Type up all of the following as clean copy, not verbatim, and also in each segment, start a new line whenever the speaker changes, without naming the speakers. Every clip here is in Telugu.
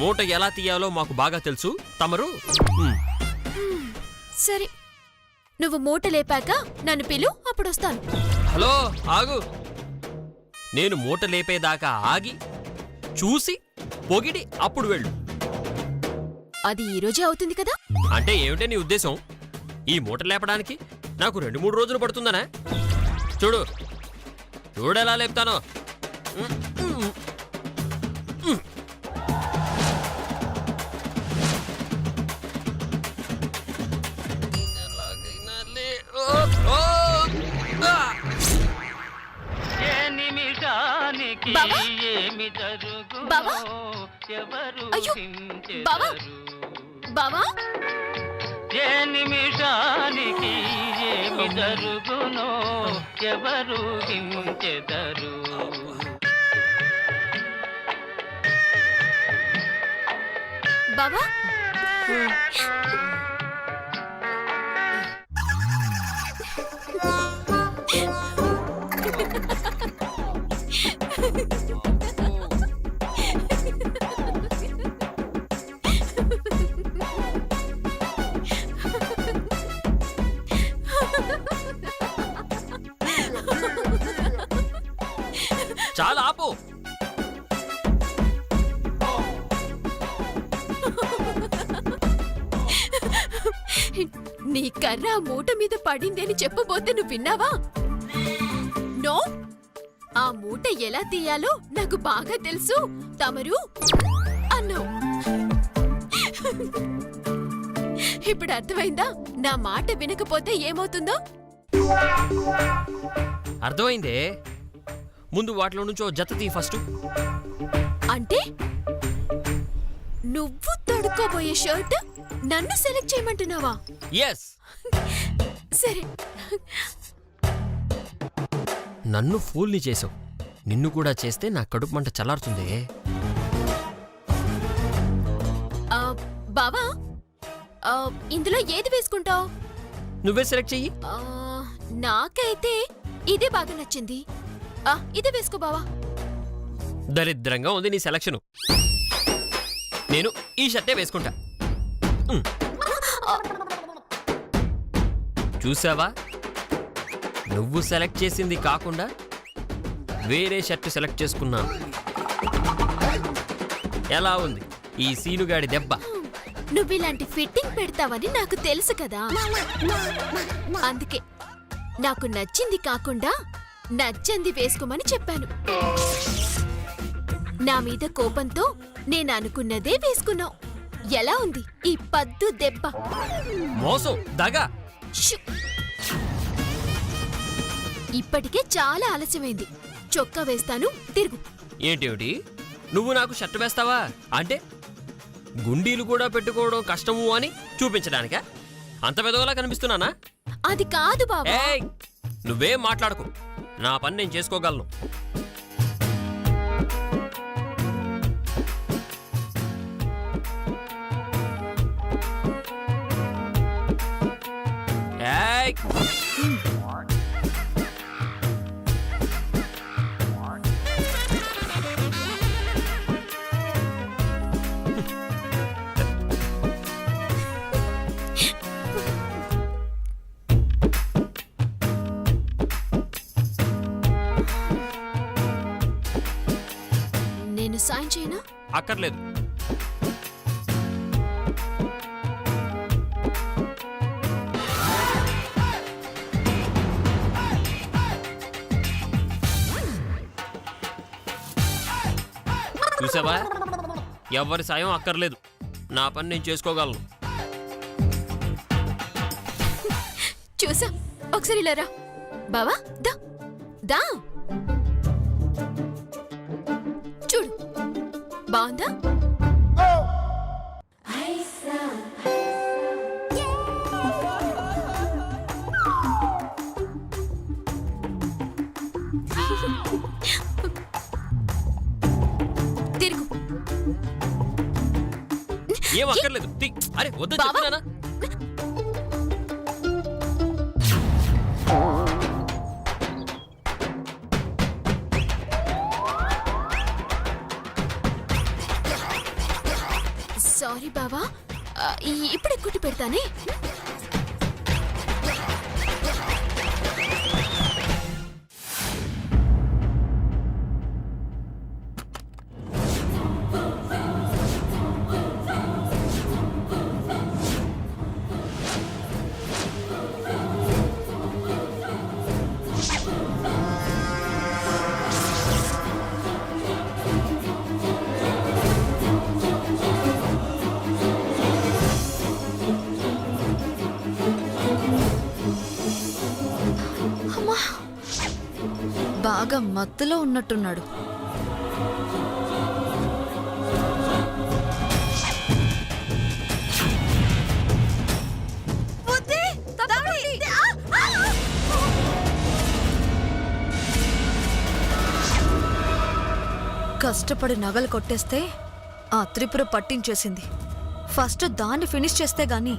మూట ఎలా తీయాలో మాకు బాగా తెలుసు. తమరు
సరే, నువ్వు మూట లేపాక నన్ను పిలు, అప్పుడొస్తాను.
హలో, ఆగు. నేను మూట లేపేదాకా ఆగి చూసి పొగిడి అప్పుడు వెళ్ళు.
అది ఈరోజే అవుతుంది కదా?
అంటే ఏమిటే నీ ఉద్దేశం? ఈ మూట లేపడానికి నాకు 2-3 రోజులు పడుతుందనా? చూడు చూడెలా లేపుతానో.
బావా? అయ్యో, బావా? బావా?
ఏ నిమిషానికి ఏమి జరుగునో ఎవరు హించెదరు.
బావా?
చాలా ఆపు.
నీ కర్ర ఆ మూట మీద పడింది అని చెప్పబోతే నువ్వు విన్నావా? నో, ఆ మూట ఎలా తీయాలో నాకు బాగా తెలుసు తమరు అన్నావు. ఇప్పుడు అర్థమైందా నా మాట వినకపోతే ఏమవుతుందో?
అర్థమైందే. ముందు వాటిలో నుంచో జత తీ ఫస్ట్.
అంటే నువ్వు తొడుక్కోబోయే షర్ట్ నన్ను సెలెక్ట్ చేయమంటున్నావా?
ఎస్.
సరే,
నన్ను ఫూల్ని చేసావు. నిన్ను కూడా చేస్తే నా కడుపు మంట చల్లారుతుంది.
బావా, ఇందులో ఏది వేసుకుంటావు?
నువ్వే సెలెక్ట్ చెయ్యి.
నాకైతే ఇదే బాగా నచ్చింది. ఇదే వేసుకో బావా.
దరిద్రంగా ఉంది నీ సెలక్షను. నేను ఈ షర్టే వేసుకుంటా. చూసావా, నువ్వు సెలెక్ట్ చేసింది కాకుండా వేరే షర్ట్ సెలెక్ట్ చేసుకున్నాను. ఎలా ఉంది ఈ సీనుగాడి దెబ్బ?
నువ్విలాంటి ఫిట్టింగ్ పెడతావని నాకు తెలుసు కదా. అందుకే నాకు నచ్చింది కాకుండా నచ్చింది వేసుకోమని చెప్పాను. నా మీద కోపంతో నేను అనుకున్నదే వేసుకున్నావు. ఎలా ఉంది ఈ పద్దు దెబ్బ?
మోసం, దగా.
ఇప్పటికే చాలా ఆలస్యమైంది. చొక్కా వేస్తాను, తిరుగు.
ఏంటి, నువ్వు నాకు షర్ట్ వేస్తావా? అంటే గుండీలు కూడా పెట్టుకోవడం కష్టము అని చూపించడానికా? అంత పెదవలా కనిపిస్తున్నానా?
అది కాదు బాబా.
ఏయ్, నువ్వేం మాట్లాడకు. నా పని నేను చేసుకోగలను. ఏయ్,
నేను సాయం చేయనా?
అక్కర్లేదు. చూసావా, ఎవరి సాయం అక్కర్లేదు. నా పని నేను చేసుకోగలను.
చూసా, ఒకసారి ఇలా రా బావా. దా దా, చూడు బాగుందా? తిరుగు.
ఏం అక్కర్లేదు. అరే వద్దని చెప్తున్నానా?
సారీ బావా, ఇప్పుడే కుట్టి పెడతానే.
బాగా మత్తులో ఉన్నట్టున్నాడు. కష్టపడి నగలు కొట్టేస్తే ఆ త్రిపుర పట్టించేసింది. ఫస్ట్ దాన్ని ఫినిష్ చేస్తే గాని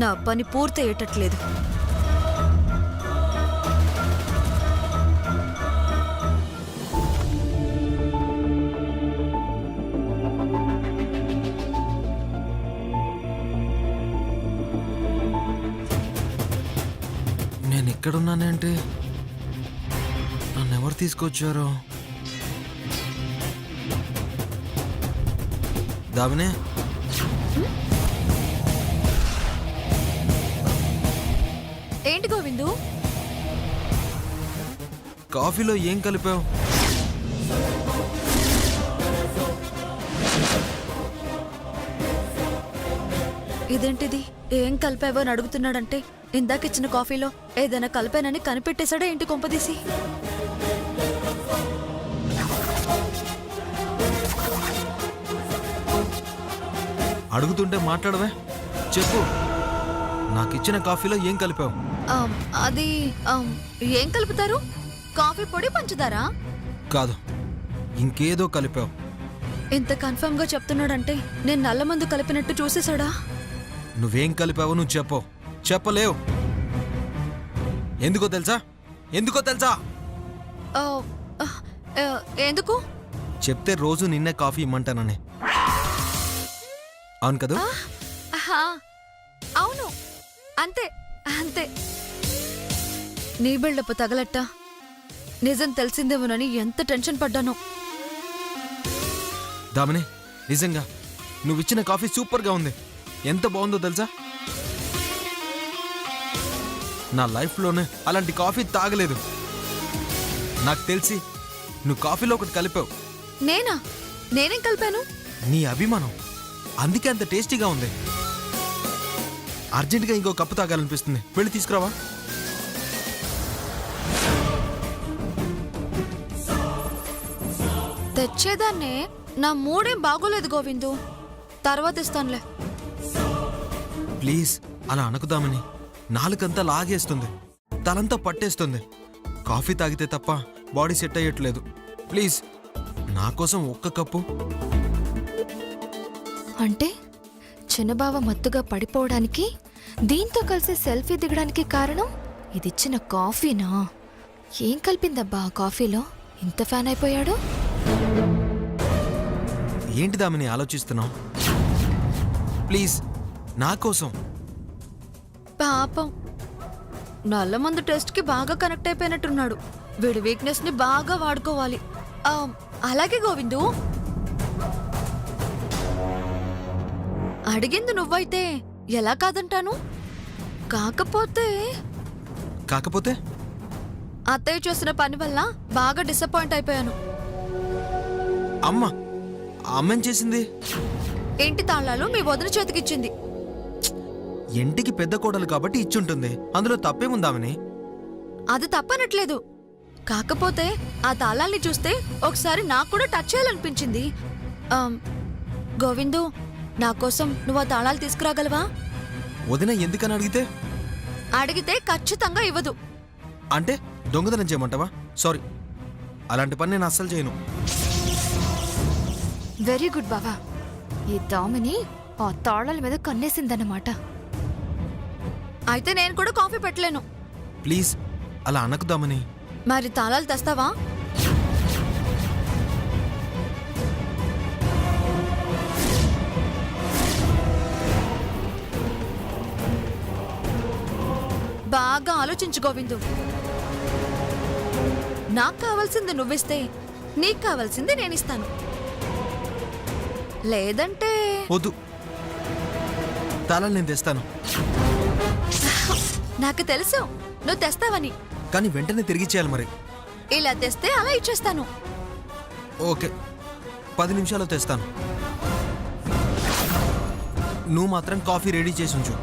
నా పని పూర్తయ్యేటట్లేదు.
నేను ఎక్కడున్నానంటే నన్ను ఎవరు తీసుకొచ్చారో? దామినే,
ఏంటి గోవిందు?
కాఫీలో ఏం కలిపావు?
ఇదేంటిది? ఏం కలిపావో అని అడుగుతున్నాడంటే ఇందాకిచ్చిన కాఫీలో ఏదైనా కలిపానని కనిపెట్టేశాడా ఏంటి కొంపదీసి?
అడుగుతుంటే మాట్లాడవే, చెప్పు. నాకిచ్చిన కాఫీలో ఏం కలిపావు?
అది ఏం కలుపుతారు? కాఫీ పొడి, పంచదార?
కాదు, ఇంకేదో కలిపావు.
ఇంత కన్ఫర్మ్ గా చెప్తున్నాడంటే నేను నల్ల మందు కలిపినట్టు చూసేశాడా?
నువ్వేం కలిపావో నువ్వు చెప్పు. చెప్పలేవు. ఎందుకో తెలుసా? ఎందుకో తెలుసా?
ఆ, ఆ, ఆ, ఎందుకు?
చెప్తే రోజు నిన్నే కాఫీ ఇమ్మంటానని. అవును కదా?
ఆహా, అవును, అంతే అంతే. నీ బిల్డప్ తగలట్ట నిజం తెలిసిందేమోనని ఎంత టెన్షన్ పడ్డానో.
దామిని, నిజంగా నువ్విచ్చిన కాఫీ సూపర్గా ఉంది. ఎంత బాగుందో తెలుసా? నా లైఫ్లోనే అలాంటి కాఫీ తాగలేదు. నాకు తెలిసి నువ్వు కాఫీలో ఒకటి కలిపావు.
నేనా? నేనేం కలిపాను?
నీ అభిమానం, అందుకే అంత టేస్టీగా ఉంది. అర్జెంటుగా ఇంకో కప్పు తాగాలనిపిస్తుంది. వెళ్ళి తీసుకురావా?
తెచ్చేదాన్నే. నా మూడేం బాగోలేదు గోవిందు, తర్వాత ఇస్తానులే.
ప్లీజ్ అలా అనుకుదామని. నాలుకంతా లాగేస్తుంది, తలంతా పట్టేస్తుంది. కాఫీ తాగితే తప్ప బాడీ సెట్ అయ్యట్లేదు. ప్లీజ్ నా కోసం ఒక్క కప్పు.
అంటే చిన్నబావ మత్తుగా పడిపోవడానికి దీంతో కలిసి సెల్ఫీ దిగడానికి కారణం ఇదిచ్చిన కాఫీనా? ఏం కలిపిందబ్బా ఆ కాఫీలో ఇంత ఫ్యాన్ అయిపోయాడు?
ఏంటి దామిని ఆలోచిస్తున్నావు? ప్లీజ్ నా కోసం.
పాపం నల్ల మందు టెస్ట్ కి బాగా కనెక్ట్ అయిపోయినట్టున్నాడు. వీడి వీక్నెస్ ని బాగా వాడుకోవాలి. అలాగే గోవిందు, అడిగింది నువ్వైతే ఎలా కాదంటాను? కాకపోతే
కాకపోతే
అత్తయ్య చేసిన పని వల్ల బాగా డిసప్పాయింట్ అయిపోయాను.
అమ్మ, అమ్మేం చేసింది?
ఇంటి తాళాలు మీ వదిన చేతికిచ్చింది.
ఇంటికి పెద్ద కోడలు కాబట్టి ఇచ్చుంటుంది. అందులో తప్పేముందామని?
అది తప్పనట్లేదు. కాకపోతే ఆ తాళాల్ని చూస్తే ఒకసారి నాకు కూడా టచ్ చేయాలనిపించింది. గోవిందు, నా కోసం నువ్వు ఆ తాళాలు తీసుకురాగలవా?
వదిన ఎందుకని అడిగితే?
అడిగితే ఖచ్చితంగా ఇవ్వదు.
అంటే దొంగతనం చేయమంటావా? సారీ, అలాంటి పని నేను అస్సలు చేయను.
వెరీ గుడ్ బావా. ఈ దామిని ఆ తాళాల మీద కన్నేసిందన్నమాట.
అయితే నేను కూడా కాఫీ పెట్టలేను.
ప్లీజ్ అలా అనకుదామని.
మరి తాళాలు తెస్తావా? బాగా ఆలోచించు గోవిందు. నాకు కావాల్సింది నువ్విస్తే నీకు కావాల్సింది నేనిస్తాను. లేదంటే
వద్దు, తాళాలు నేను తెస్తాను.
నాకు తెలుసు నువ్వు తెస్తావని.
కానీ వెంటనే తిరిగిచ్చేయాలి మరి.
ఇలా తెస్తే అలా ఇచ్చేస్తాను.
ఓకే, 10 నిమిషాల్లో తెస్తాను. నువ్వు మాత్రం కాఫీ రెడీ చేసి ఉంచు.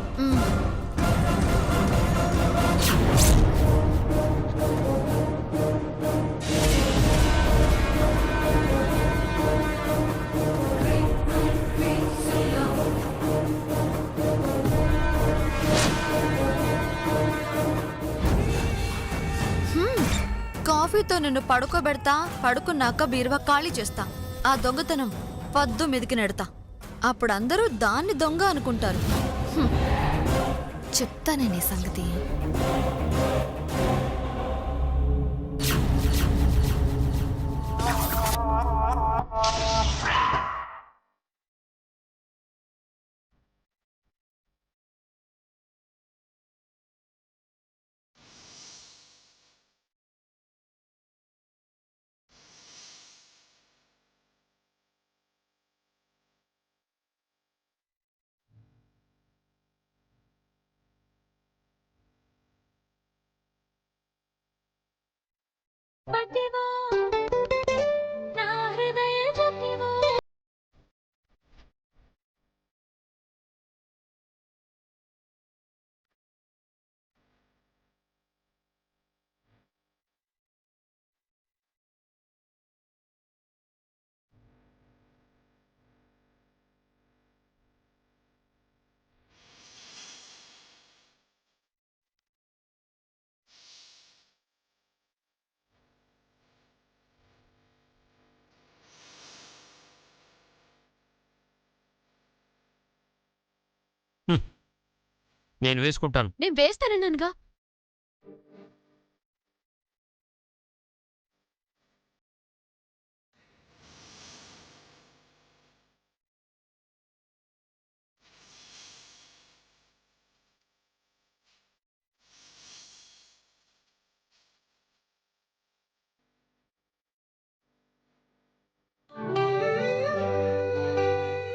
కాఫీతో నిన్ను పడుకోబెడతా, పడుకున్నాక బీరువా ఖాళీ చేస్తా. ఆ దొంగతనం పద్దు మీదికి నెడతా. అప్పుడు అందరూ దాన్ని దొంగ అనుకుంటారు.
చెప్తానే నీ సంగతి.
నేను వేసుకుంటాను.
నేను వేస్తానన్నానుగా.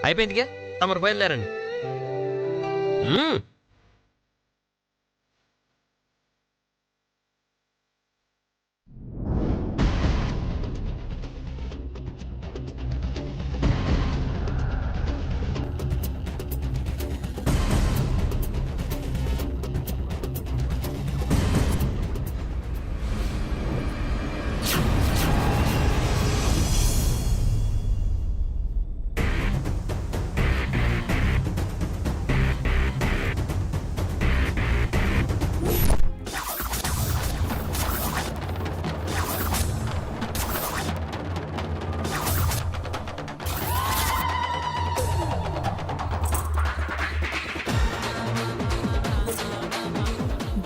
అయిపోయిందిగా, తమరు బయలుదేరండి.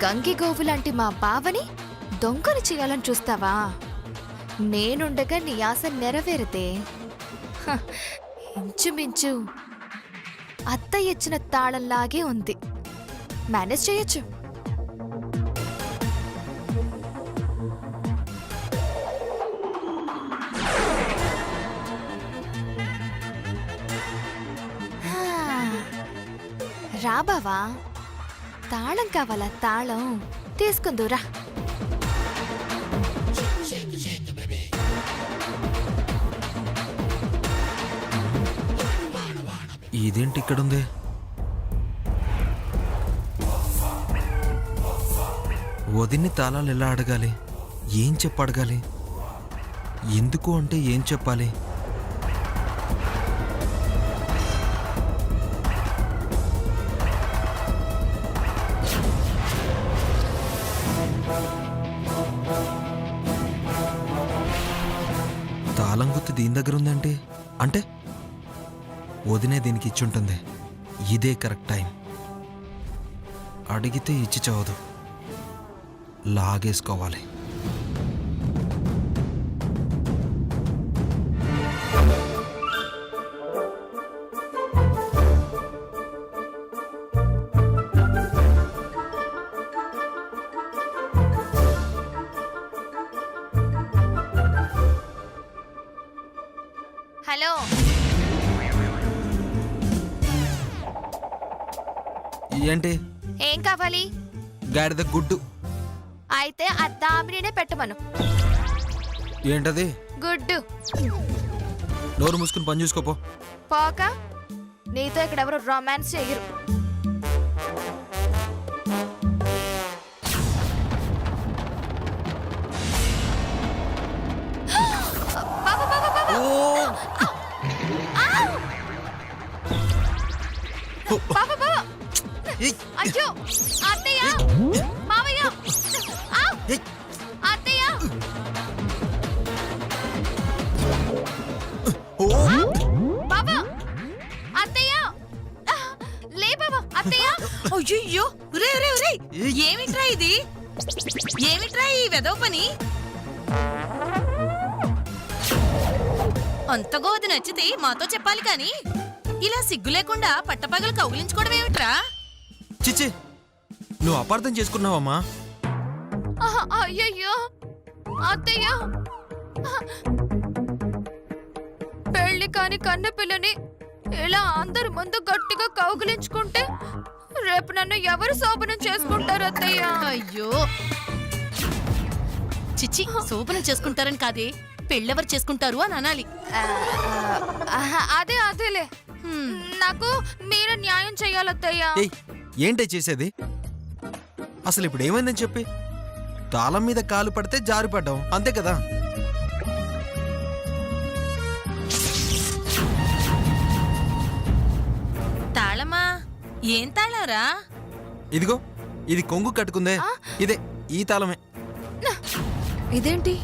గంగిగోవు లాంటి మా బావని దొంగని చేయాలని చూస్తావా? నేనుండగా నీ ఆశ నెరవేరతే. హ, ఇంచుమించు అత్త ఇచ్చిన తాళంలాగే ఉంది. మేనేజ్ చేయొచ్చు. రా బావా, తాళం కావాలా? తాళం తీసుకుందురా.
ఇదేంటి ఇక్కడుంది? వదిన్ని తాళాలు ఎలా అడగాలి? ఏం చెప్పడగాలి? ఎందుకు అంటే ఏం చెప్పాలి? తాళం గుర్తు దీని దగ్గర ఉందంటే అంటే వదినే దీనికి ఇచ్చుంటుంది. ఇదే కరెక్ట్ టైం. అడిగితే ఇచ్చి చవదు, లాగేసుకోవాలి.
హలో
ఏంటి?
ఏం కావాలి?
గాడిద గుడ్డు.
అయితే ఆ దామినే పెట్టమను.
ఏంటది?
గుడ్డు.
నోరు మూసుకుని పని చూసుకోపో.
పోక నీతో ఇక్కడ ఎవరు రొమాన్స్ చెయ్యరు. అయ్యో అత్తయ్య మావయ్య అత్తయ్య బాబా అత్తయ్య లే బాబా అత్తయ్య.
అయ్యో రే రే రే ఏమిట్రా ఇది? ఏమిట్రా ఈ వెదవ పని? అంతగా అది నచ్చితే మాతో చెప్పాలి కాని ఇలా సిగ్గు లేకుండా పట్టపగలు కౌగిలించుకోవడం ఏమిట్రా?
చిచ్చి, నువ్వు అపార్థం చేసుకున్నావమ్మా.
అయ్యయ్యో అత్తయ్య, పెళ్లి కాని కన్న పిల్లని ఇలా అందరి ముందు గట్టిగా కౌగిలించుకుంటే రేపు నన్ను ఎవరు శోభనం చేసుకుంటారు అత్తయ్య?
అయ్యో చిచ్చి, శోభనం చేసుకుంటారని కాదే, పెళ్ళెవరు చేసుకుంటారు అని అనాలి.
అదేలే. నాకు మీరు న్యాయం చెయ్యాలత్తయ్య.
ఏయ్, ఏంటే చేసేది? అసలు ఇప్పుడు ఏమైందని చెప్పి? తాళం మీద కాలు పడితే జారిపడ్డాం, అంతే కదా?
తాళమా? ఏం తాళారా?
ఇదిగో, ఇది కొంగు కట్టుకుందే, ఇదే ఈ తాళమే.
ఇదేంటి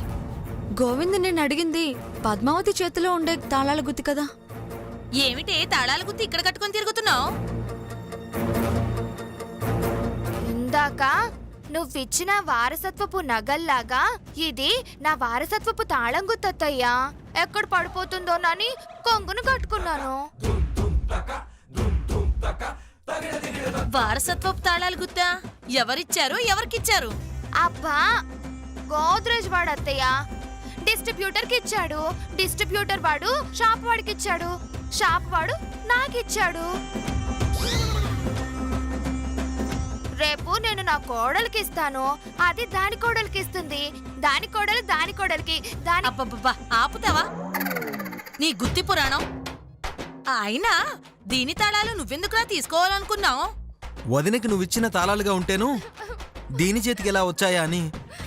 గోవింద్ నేను అడిగింది పద్మావతి చేతిలో ఉండే తాళాల గుత్తి కదా?
ఏమిటి తాళాల గుత్తి ఇక్కడ కట్టుకొని తిరుగుతున్నావు?
ఇందాక నువ్విచ్చిన వారసత్వపు నగల్లాగా ఇది నా వారసత్వపు తాళం గుత్తయ్యా. ఎక్కడ పడిపోతుందోనని కొంగును కట్టుకున్నాను.
వారసత్వపు తాళాలు గుత్తా ఎవరిచ్చారు? ఎవరికిచ్చారు?
అబ్బా, గోద్రేజ్ వాడు అత్తయ్య డిస్ట్రిబ్యూటర్ కి ఇచ్చాడు. డిస్ట్రిబ్యూటర్ వాడు షాప్ వాడికి ఇచ్చాడు. షాప్ వాడు నాకిచ్చాడు. రేపు నేను నా కోడలికి ఇస్తాను, అది దాని కోడలికి ఇస్తుంది, దాని కోడలు దాని కోడలికి. దాని
అబ్బబ్బబ్బా, ఆపుతావా నీ గుత్తి పురాణం? అయినా దీని తాళాలు నువ్వెందుకులా తీసుకోవాలనుకున్నావు?
వదినకి నువ్విచ్చిన తాళాలుగా ఉంటేను దీని చేతికి ఎలా వచ్చాయా అని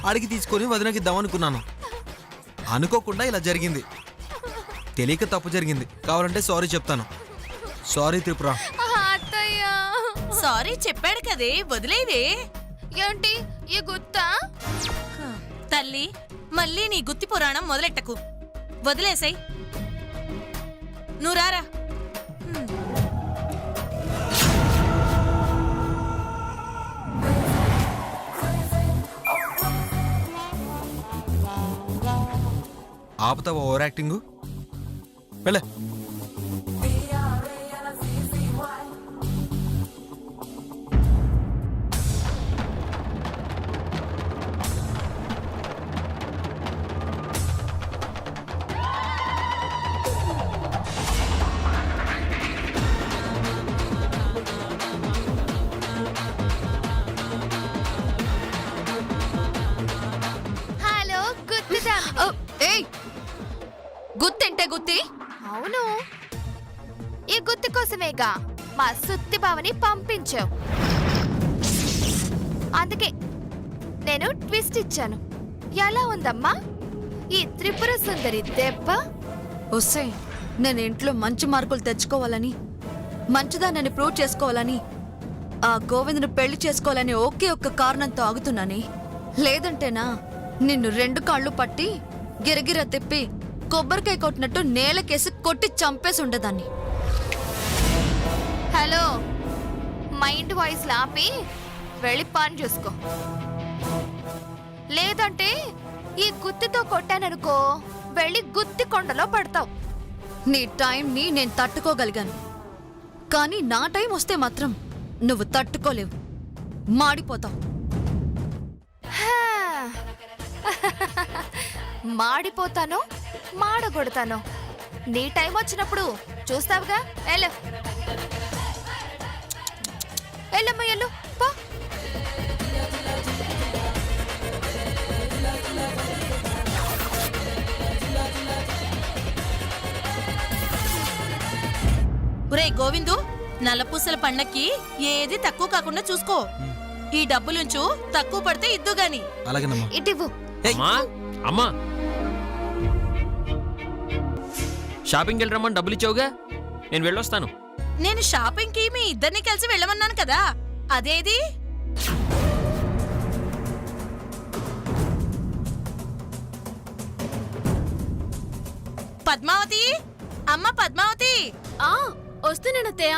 అడిగి తీసుకొని వదినకిద్దామనుకున్నాను. అనుకోకుండా ఇలా జరిగింది. తెలియక తప్పు జరిగింది. కావాలంటే సారీ చెప్తాను. సారీ త్రిపుర.
అత్తయ్య,
సారీ చెప్పాడు కదే, వదిలేవే.
ఏంటి ఈ గుత్తా?
తల్లి, మళ్ళీ నీ గుత్తి పురాణం మొదలెట్టకు, వదిలేసాయి. నువ్వు రారా.
ఆపుతావా ఓవర్ యాక్టింగ్? వెళ్ళే.
హలో గుత్తిదా.
ఏయ్, గుత్తంటే గుత్తి?
అవును, ఈ గుత్తి కోసమేగా మా సుత్తి బావని పంపించావు. అందుకే నేను ట్విస్ట్ ఇచ్చాను. ఎలా ఉందమ్మా ఈ త్రిపుర సుందరి దెబ్బ?
వస్తే నేను ఇంట్లో మంచి మార్కులు తెచ్చుకోవాలని, మంచిదాన్ని ప్రూవ్ చేసుకోవాలని, ఆ గోవింద్ను పెళ్లి చేసుకోవాలని ఒకే ఒక్క కారణంతో ఆగుతున్నానే. లేదంటేనా నిన్ను రెండు కాళ్ళు పట్టి గిరగిర తిప్పి కొబ్బరికాయ కొట్టినట్టు నేలకేసి కొట్టి చంపేసి ఉండేదాన్ని.
హలో, మైండ్ వాయిస్ లాపి వెళ్ళి పని చూసుకో. లేదంటే ఈ గుత్తితో కొట్టాననుకో, వెళ్ళి గుత్తి కొండలో పడతావు.
నీ టైంని నేను తట్టుకోగలిగాను, కానీ నా టైం వస్తే మాత్రం నువ్వు తట్టుకోలేవు, మాడిపోతావు.
మాడిపోతాను, మాడగొడతాను. నీ టైం వచ్చినప్పుడు చూస్తావుగా. వెళ్ళు వెళ్ళమ్మా, వెళ్ళు పో.
ఒరే గోవిందు, నల్లపూసల పండక్కి ఏది తక్కువ కాకుండా చూసుకో. ఈ డబ్బులుంచు, తక్కువ పడితే ఇద్దు గాని.
అలాగేనమ్మా.
ఇటివ్వు.
అమ్మా అమ్మా, షాపింగ్కి వెళ్ళి రమ్మని డబ్బులు ఇచ్చావుగా, నేను వెళ్ళొస్తాను.
నేను షాపింగ్ కి మీ ఇద్దరిని కలిసి వెళ్ళమన్నాను కదా, అదేది? పద్మావతి, అమ్మ పద్మావతి.
వస్తున్నానత్తయ్య.